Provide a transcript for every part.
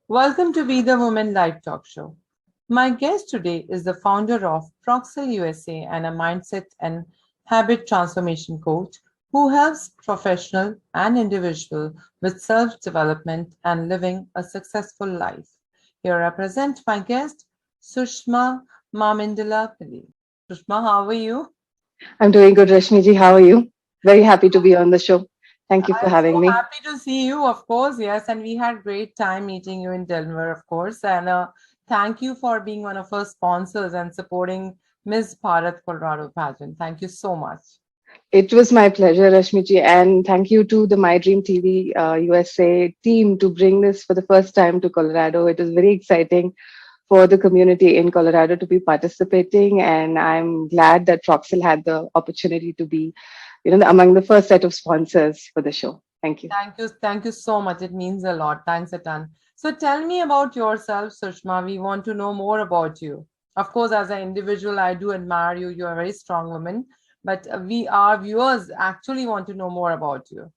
Welcome to Be the Woman Live Talk Show. My guest today is the founder of Proxima USA and a mindset and habit transformation coach who helps professional and individual with self-development and living a successful life. Here I present my guest, Sushma Mamindala Pillai. Sushma, how are you? I'm doing good, Rashmiji. How are you? Very happy to be on the show. Thank you for I'm so having me. happy to see you, of course, yes. And we had great time meeting you in Denver, of course. And thank you for being one of our sponsors and supporting Miss Bharat Colorado pageant. Thank you so much. It was my pleasure, Rashmiji, and thank you to the My Dream TV USA team to bring this for the first time to Colorado. It is very exciting for the community in Colorado to be participating, and I'm glad that Proxil had the opportunity to be, among the first set of sponsors for the show. Thank you. Thank you so much. It means a lot. Thanks a ton. So tell me about yourself, Sushma. We want to know more about you. Of course, as an individual, I do admire you. You're a very strong woman. But our viewers actually want to know more about you.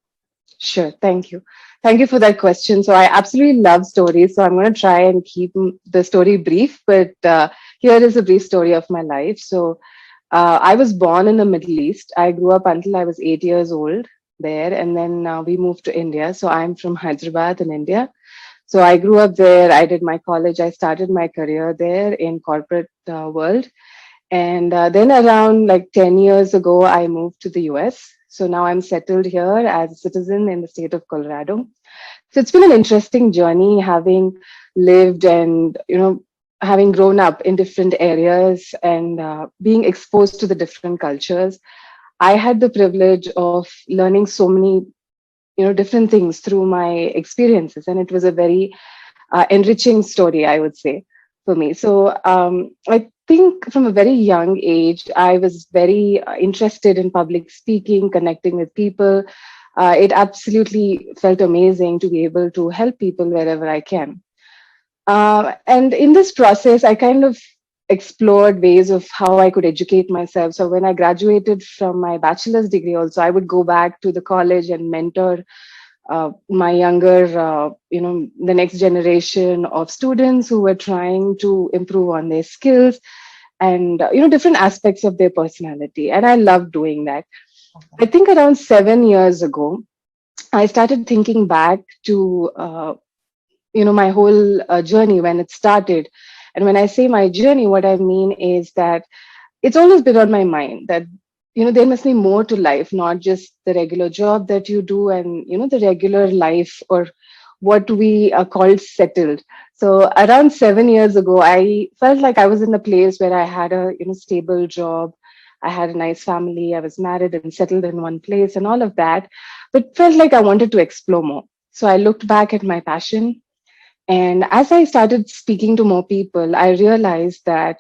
Sure. Thank you. Thank you for that question. So I absolutely love stories. So I'm going to try and keep the story brief, but here is a brief story of my life. So I was born in the Middle East. I grew up until I was 8 years old there, and then we moved to India. So I'm from Hyderabad in India. So I grew up there. I did my college. I started my career there in corporate world. And then around like 10 years ago, I moved to the US. So now I'm settled here as a citizen in the state of Colorado. So it's been an interesting journey having lived and, having grown up in different areas and being exposed to the different cultures. I had the privilege of learning so many, different things through my experiences. And it was a very enriching story, I would say, for me. So I think from a very young age, I was very interested in public speaking, connecting with people. It absolutely felt amazing to be able to help people wherever I can. And in this process, I kind of explored ways of how I could educate myself. So when I graduated from my bachelor's degree, also, I would go back to the college and mentor my younger, the next generation of students who were trying to improve on their skills and, different aspects of their personality. And I love doing that. I think around 7 years ago, I started thinking back to, my whole journey when it started. And when I say my journey, what I mean is that it's always been on my mind that there must be more to life, not just the regular job that you do and the regular life or what we are called settled. So around 7 years ago, I felt like I was in a place where I had a stable job. I had a nice family. I was married and settled in one place and all of that, but felt like I wanted to explore more. So I looked back at my passion, and as I started speaking to more people, I realized that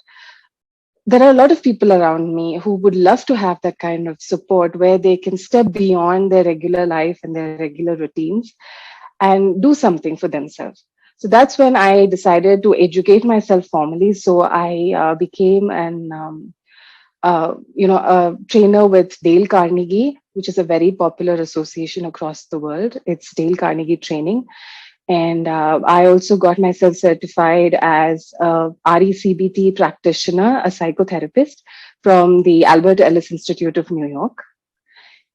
there are a lot of people around me who would love to have that kind of support where they can step beyond their regular life and their regular routines and do something for themselves. So that's when I decided to educate myself formally. So I became a trainer with Dale Carnegie, which is a very popular association across the world. It's Dale Carnegie Training. And I also got myself certified as a RECBT practitioner, a psychotherapist from the Albert Ellis Institute of New York.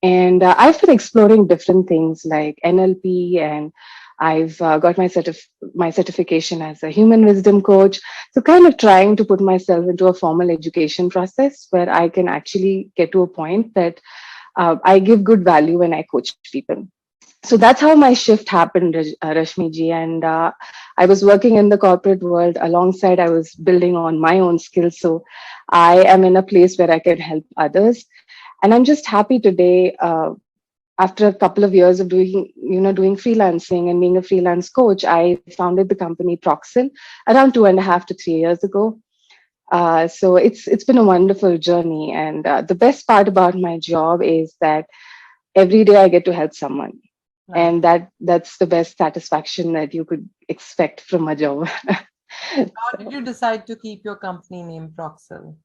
And I've been exploring different things like NLP, and I've got my certification as a human wisdom coach. So kind of trying to put myself into a formal education process where I can actually get to a point that I give good value when I coach people. So that's how my shift happened, Rashmi ji. And I was working in the corporate world alongside, I was building on my own skills. So I am in a place where I can help others. And I'm just happy today, after a couple of years of doing freelancing and being a freelance coach, I founded the company Proxil around 2.5 to 3 years ago. So it's been a wonderful journey. And the best part about my job is that every day I get to help someone. Nice. And that's the best satisfaction that you could expect from a job. How did you decide to keep your company name Proxel?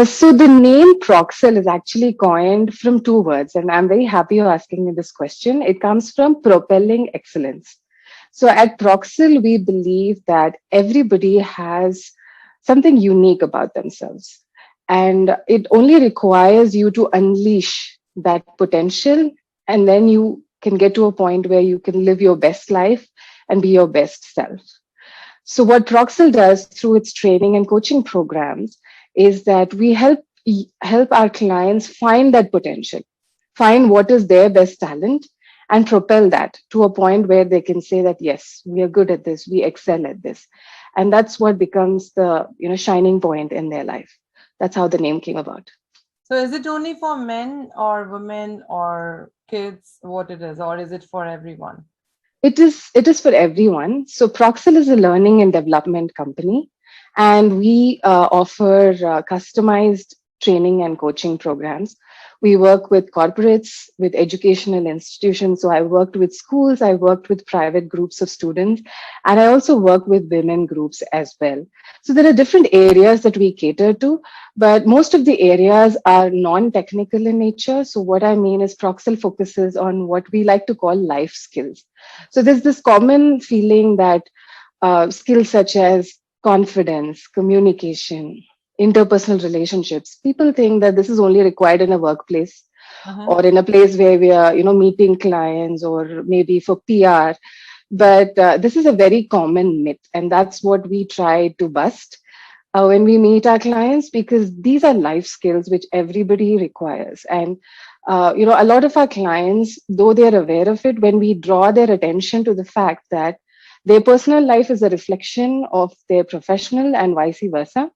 So the name Proxel is actually coined from two words, and I'm very happy you're asking me this question. It comes from propelling excellence. So at Proxil, we believe that everybody has something unique about themselves. And it only requires you to unleash that potential. And then you can get to a point where you can live your best life and be your best self. So, what Proxil does through its training and coaching programs is that we help our clients find that potential, find what is their best talent, and propel that to a point where they can say that yes, we are good at this, we excel at this, and that's what becomes the shining point in their life. That's how the name came about. So is it only for men or women or kids, what it is, or is it for everyone? It is for everyone. So Proxil is a learning and development company, and we offer customized training and coaching programs. We work with corporates, with educational institutions. So I worked with schools, I worked with private groups of students, and I also work with women groups as well. So there are different areas that we cater to, but most of the areas are non-technical in nature. So what I mean is Proxil focuses on what we like to call life skills. So there's this common feeling that skills such as confidence, communication, interpersonal relationships, people think that this is only required in a workplace Uh-huh. or in a place where we are, meeting clients or maybe for PR. But this is a very common myth, and that's what we try to bust when we meet our clients, because these are life skills which everybody requires. And a lot of our clients, though they are aware of it, when we draw their attention to the fact that their personal life is a reflection of their professional and vice versa,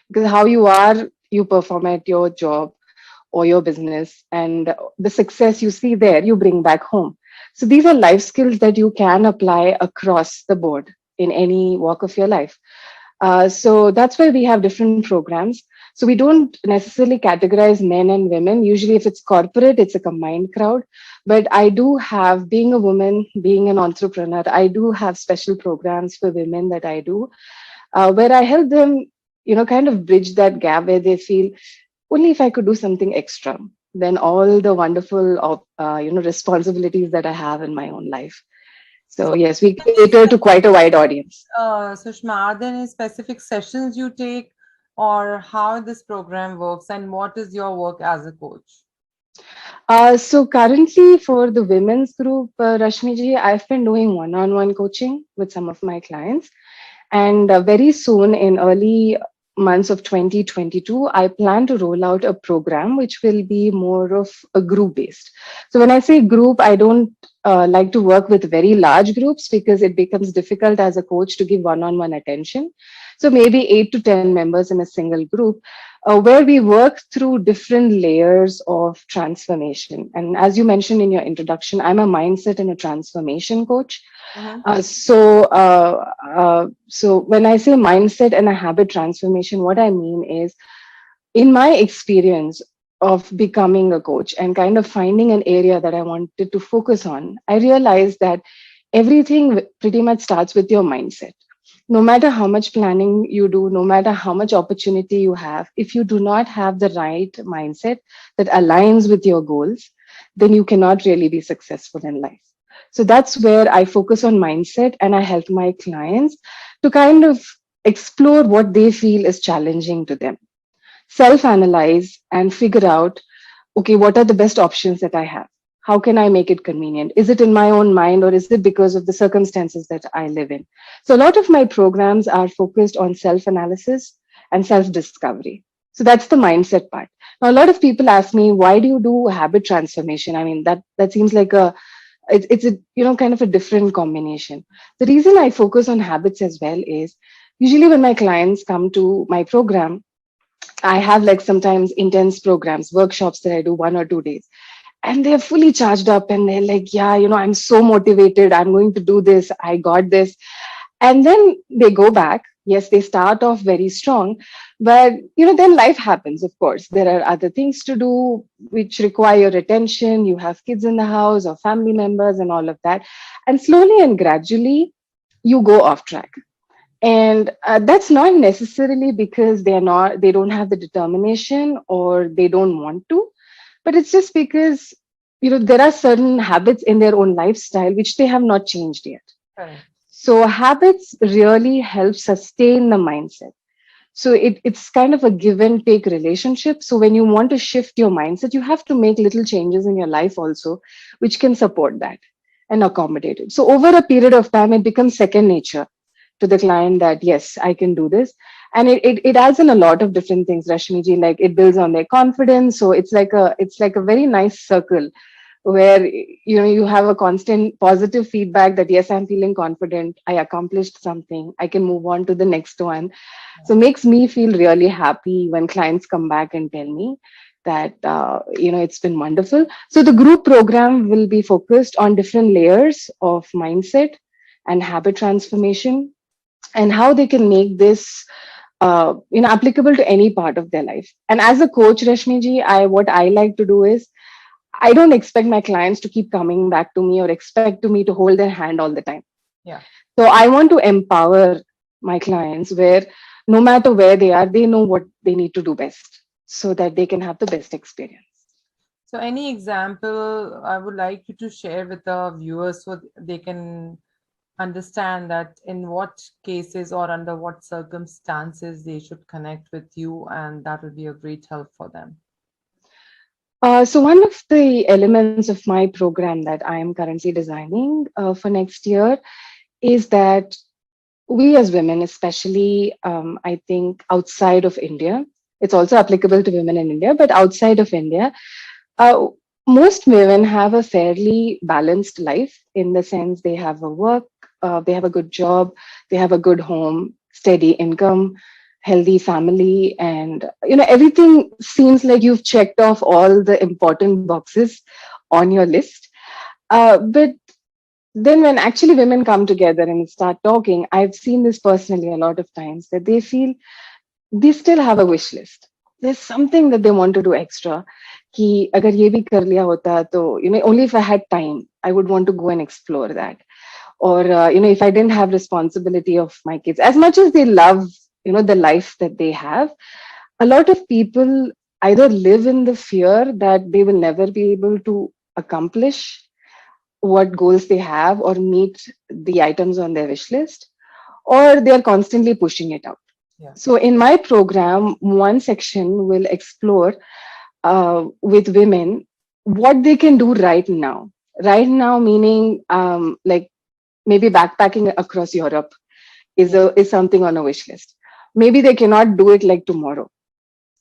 because how you are, you perform at your job or your business, and the success you see there, you bring back home. So these are life skills that you can apply across the board in any walk of your life. So that's why we have different programs. So we don't necessarily categorize men and women. Usually, if it's corporate, it's a combined crowd. But I do have, being a woman, being an entrepreneur, I do have special programs for women that I do, where I help them, kind of bridge that gap where they feel only if I could do something extra than all the wonderful, responsibilities that I have in my own life. So So, yes, we cater to quite a wide audience. Sushma, are there any specific sessions you take, or how this program works, and what is your work as a coach? So currently for the women's group, Rashmiji, I've been doing one-on-one coaching with some of my clients. And very soon, in early months of 2022, I plan to roll out a program which will be more of a group based. So when I say group, I don't like to work with very large groups because it becomes difficult as a coach to give one-on-one attention. So maybe 8 to 10 members in a single group, where we work through different layers of transformation. And as you mentioned in your introduction, I'm a mindset and a transformation coach. Uh-huh. So when I say mindset and a habit transformation, what I mean is, in my experience of becoming a coach and kind of finding an area that I wanted to focus on, I realized that everything pretty much starts with your mindset. No matter how much planning you do, no matter how much opportunity you have, if you do not have the right mindset that aligns with your goals, then you cannot really be successful in life. So that's where I focus on mindset, and I help my clients to kind of explore what they feel is challenging to them, self analyze, and figure out, okay, what are the best options that I have? How can I make it convenient? Is it in my own mind, or is it because of the circumstances that I live in? So a lot of my programs are focused on self analysis and self discovery. So that's the mindset part. Now, a lot of people ask me, why do you do habit transformation? I mean, that seems like it's a kind of a different combination. The reason I focus on habits as well is, usually when my clients come to my program, I have like sometimes intense programs, workshops that I do 1 or 2 days, and they're fully charged up and they're like, yeah, I'm so motivated, I'm going to do this, I got this. And then they go back. Yes, they start off very strong, but then life happens. Of course, there are other things to do which require attention. You have kids in the house or family members and all of that, and slowly and gradually you go off track. And that's not necessarily because they don't have the determination or they don't want to, but it's just because there are certain habits in their own lifestyle which they have not changed yet. Correct. So habits really help sustain the mindset. So it's kind of a give and take relationship. So when you want to shift your mindset, you have to make little changes in your life also, which can support that and accommodate it. So over a period of time, it becomes second nature to the client that yes, I can do this. And it adds in a lot of different things, Rashmiji, like it builds on their confidence. So it's like a very nice circle where you have a constant positive feedback that yes, I'm feeling confident, I accomplished something, I can move on to the next one. So makes me feel really happy when clients come back and tell me that it's been wonderful. So the group program will be focused on different layers of mindset and habit transformation, and how they can make this applicable to any part of their life. And as a coach, Rashmiji, I what I like to do is I don't expect my clients to keep coming back to me or expect to me to hold their hand all the time. Yeah. So I want to empower my clients where no matter where they are, they know what they need to do best so that they can have the best experience. So, any example I would like you to share with the viewers so they can understand that in what cases or under what circumstances they should connect with you, and that will be a great help for them. So one of the elements of my program that I am currently designing for next year is that we as women, especially, I think outside of India, it's also applicable to women in India, but outside of India, uh, most women have a fairly balanced life in the sense they have a work, they have a good job, they have a good home, steady income, healthy family, and everything seems like you've checked off all the important boxes on your list. But then when actually women come together and start talking, I've seen this personally a lot of times that they feel they still have a wish list. There's something that they want to do extra. कि अगर ये भी कर लिया होता तो only if I had time I would want to go and explore that. Or if I didn't have responsibility of my kids, as much as they love the life that they have, a lot of people either live in the fear that they will never be able to accomplish what goals they have or meet the items on their wish list, or they are constantly pushing it out. Yeah. So in my program, one section will explore with women what they can do right now. Right now, meaning like maybe backpacking across Europe Yeah. is something on a wish list. Maybe they cannot do it like tomorrow,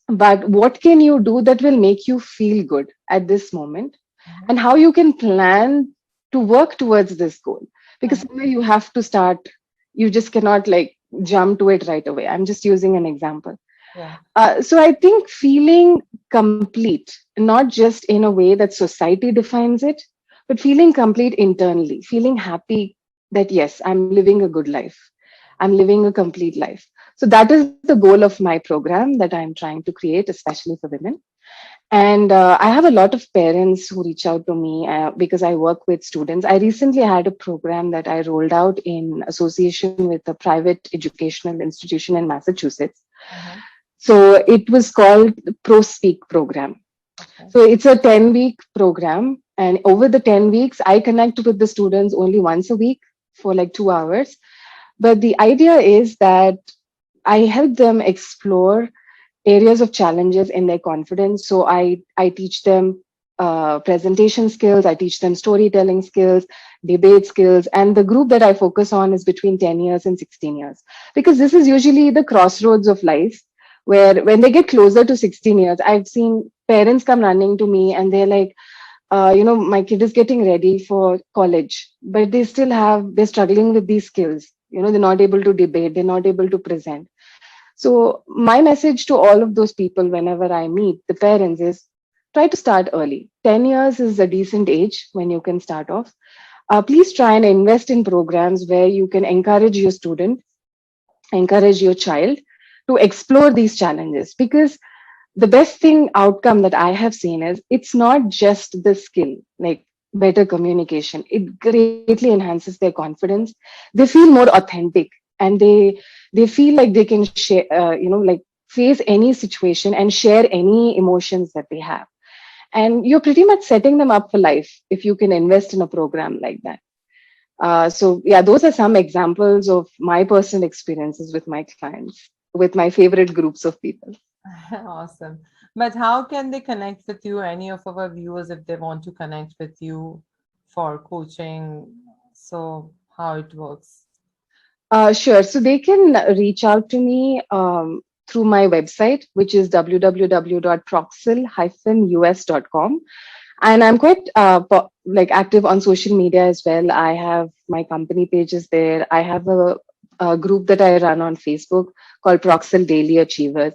but what can you do that will make you feel good at this moment, Mhm. and how you can plan to work towards this goal, because Mhm. somewhere you have to start. You just cannot like jump to it right away. I'm just using an example. Yeah. So I think feeling complete, not just in a way that society defines it, but feeling complete internally, feeling happy that yes, I'm living a good life. I'm living a complete life. So that is the goal of my program that I'm trying to create, especially for women. And I have a lot of parents who reach out to me because I work with students. I recently had a program that I rolled out in association with a private educational institution in Massachusetts. Mhm. So it was called the Pro Speak program. Okay. So it's a 10-week program. And over the 10 weeks, I connect with the students only once a week for like 2 hours. But the idea is that I help them explore areas of challenges in their confidence. So I teach them presentation skills, I teach them storytelling skills, debate skills, and the group that I focus on is between 10 years and 16 years, because this is usually the crossroads of life, where when they get closer to 16 years, I've seen parents come running to me and they're like, my kid is getting ready for college, but they're struggling with these skills. They're not able to debate, they're not able to present. So my message to all of those people whenever I meet the parents is try to start early. 10 years is a decent age when you can start off. Please try and invest in programs where you can encourage your student, encourage your child to explore these challenges, because the best thing outcome that I have seen is it's not just the skill, like better communication. It greatly enhances their confidence. They feel more authentic, and they feel like they can share, like face any situation and share any emotions that they have. And you're pretty much setting them up for life if you can invest in a program like that. So yeah, those are some examples of my personal experiences with my clients, with my favorite groups of people. Awesome. But how can they connect with you, any of our viewers, if they want to connect with you for coaching? So, how it works? Sure. So they can reach out to me through my website, which is www.proxil-us.com. And I'm quite like active on social media as well. I have my company pages there. I have a group that I run on Facebook called Proxil Daily Achievers.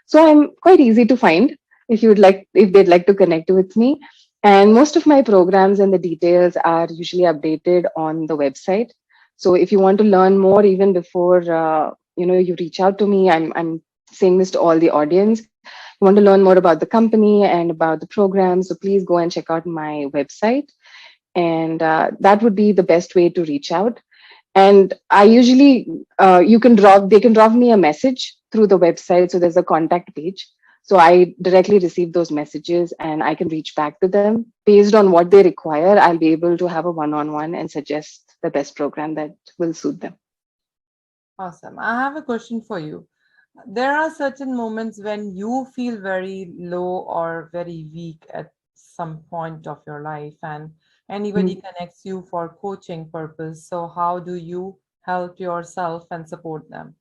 So I'm quite easy to find if they'd like to connect with me. And most of my programs and the details are usually updated on the website. So if you want to learn more, even before you reach out to me, I'm saying this to all the audience. You want to learn more about the company and about the program, so please go and check out my website. And that would be the best way to reach out. And I usually, they can drop me a message through the website. So there's a contact page. So I directly receive those messages and I can reach back to them based on what they require. I'll be able to have a one-on-one and suggest the best program that will suit them. Awesome. I have a question for you. There are certain moments when you feel very low or very weak at some point of your life, and anybody Mhm. connects you for coaching purpose. So, how do you help yourself and support them?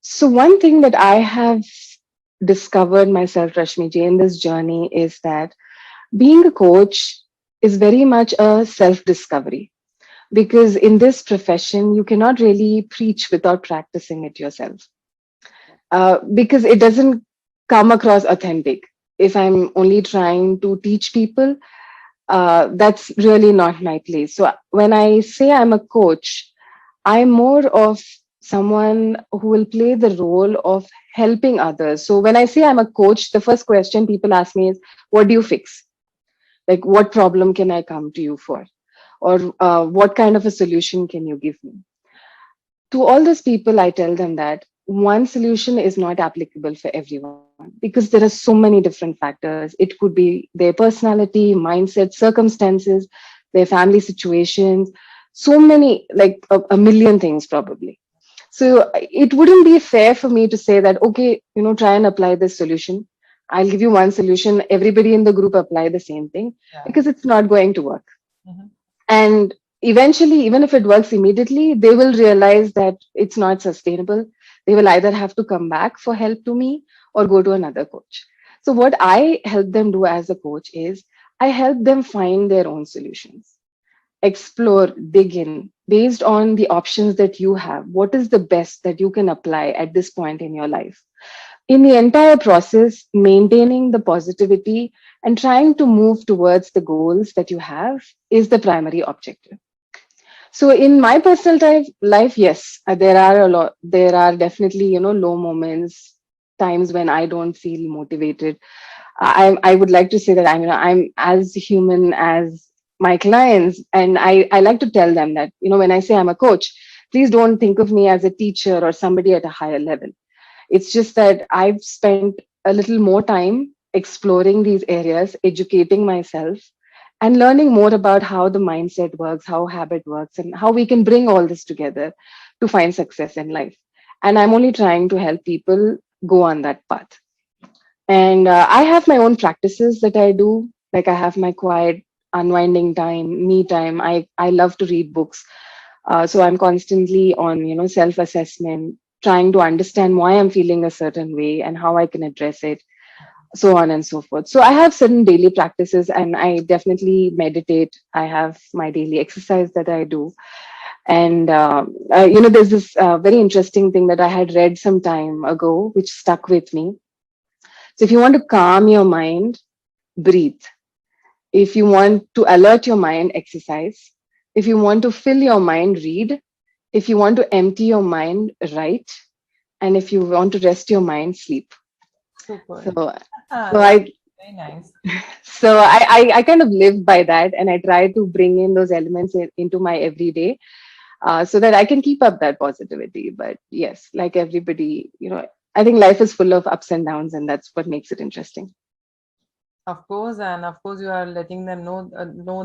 So one thing that I have discovered myself, Rashmiji, in this journey is that being a coach is very much a self-discovery, because in this profession you cannot really preach without practicing it yourself, because it doesn't come across authentic. If I'm only trying to teach people, that's really not my place. So when I say I'm a coach, I'm more of someone who will play the role of helping others. So when I say I'm a coach, the first question people ask me is, what do you fix? Like, what problem can I come to you for? Or what kind of a solution can you give me? To all those people, I tell them that one solution is not applicable for everyone, because there are so many different factors. It could be their personality, mindset, circumstances, their family situations, so many, like a million things probably. So it wouldn't be fair for me to say that, okay, try and apply this solution. I'll give you one solution, everybody in the group apply the same thing, Yeah. because it's not going to work. Mhm. And eventually, even if it works immediately, they will realize that it's not sustainable. They will either have to come back for help to me or go to another coach. So what I help them do as a coach is I help them find their own solutions, explore, dig in based on the options that you have. What is the best that you can apply at this point in your life? In the entire process, maintaining the positivity and trying to move towards the goals that you have is the primary objective. So in my personal life, yes, there are definitely, low moments, times when I don't feel motivated. I would like to say that I'm as human as my clients. And I like to tell them that, when I say I'm a coach, please don't think of me as a teacher or somebody at a higher level. It's just that I've spent a little more time exploring these areas, educating myself, and learning more about how the mindset works, how habit works, and how we can bring all this together to find success in life. And I'm only trying to help people go on that path. And I have my own practices that I do. Like I have my quiet, unwinding time, me time. I love to read books. So I'm constantly on, self-assessment, trying to understand why I'm feeling a certain way and how I can address it, so on and so forth. So I have certain daily practices, and I definitely meditate. I have my daily exercise that I do. And, there's this very interesting thing that I had read some time ago, which stuck with me. So if you want to calm your mind, breathe. If you want to alert your mind, exercise. If you want to fill your mind, read. If you want to empty your mind, write. And if you want to rest your mind, sleep. So, Super. so That's I, very nice. I kind of live by that, and I try to bring in those elements into my everyday, so that I can keep up that positivity. But yes, like everybody, I think life is full of ups and downs, and that's what makes it interesting. Of course, and of course, you are letting them know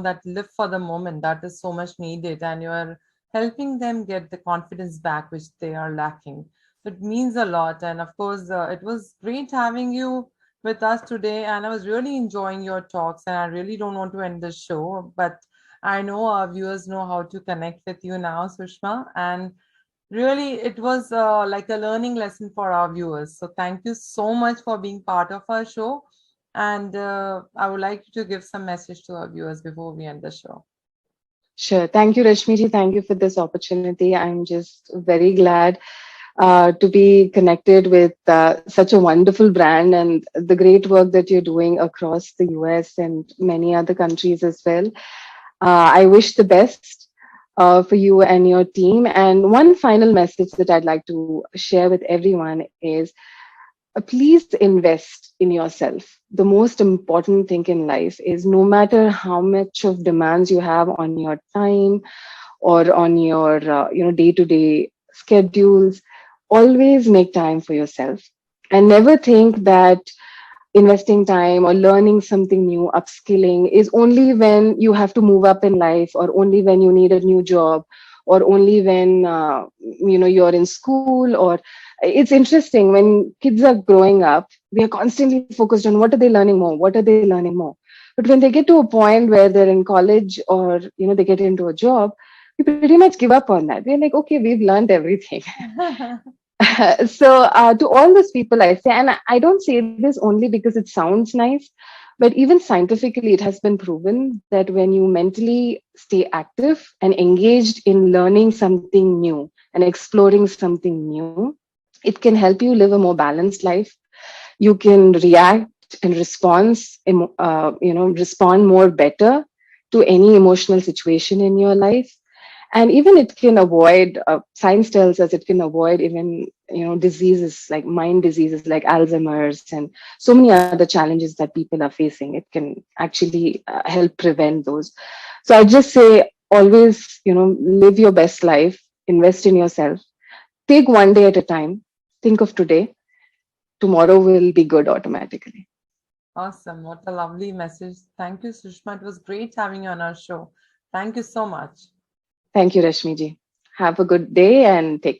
that live for the moment. That is so much needed, and you are helping them get the confidence back which they are lacking. It means a lot, and of course, it was great having you with us today. And I was really enjoying your talks, and I really don't want to end the show, but I know our viewers know how to connect with you now, Sushma, and really, it was like a learning lesson for our viewers. So, thank you so much for being part of our show. And I would like you to give some message to our viewers before we end the show. Sure. Thank you, Rashmiji. Thank you for this opportunity. I'm just very glad to be connected with such a wonderful brand and the great work that you're doing across the US and many other countries as well. I wish the best for you and your team. And one final message that I'd like to share with everyone is please invest in yourself. The most important thing in life is no matter how much of demands you have on your time or on your day-to-day schedules, always make time for yourself and never think that investing time or learning something new, upskilling is only when you have to move up in life or only when you need a new job or only when you're in school. Or it's interesting when kids are growing up, we are constantly focused on what are they learning more, what are they learning more. But when they get to a point where they're in college or they get into a job, we pretty much give up on that. We're like, okay, we've learned everything. So to all those people I say, and I don't say this only because it sounds nice, but even scientifically it has been proven that when you mentally stay active and engaged in learning something new and exploring something new, it can help you live a more balanced life. You can react and respond more better to any emotional situation in your life. And even it can avoid science tells us it can avoid even diseases like mind diseases like Alzheimer's and so many other challenges that people are facing. It can actually help prevent those. So I just say always live your best life, invest in yourself, take one day at a time, think of today, tomorrow will be good automatically. Awesome. What a lovely message. Thank you, Sushma. It was great having you on our show. Thank you so much. Thank you, Rashmiji. Have a good day and take care.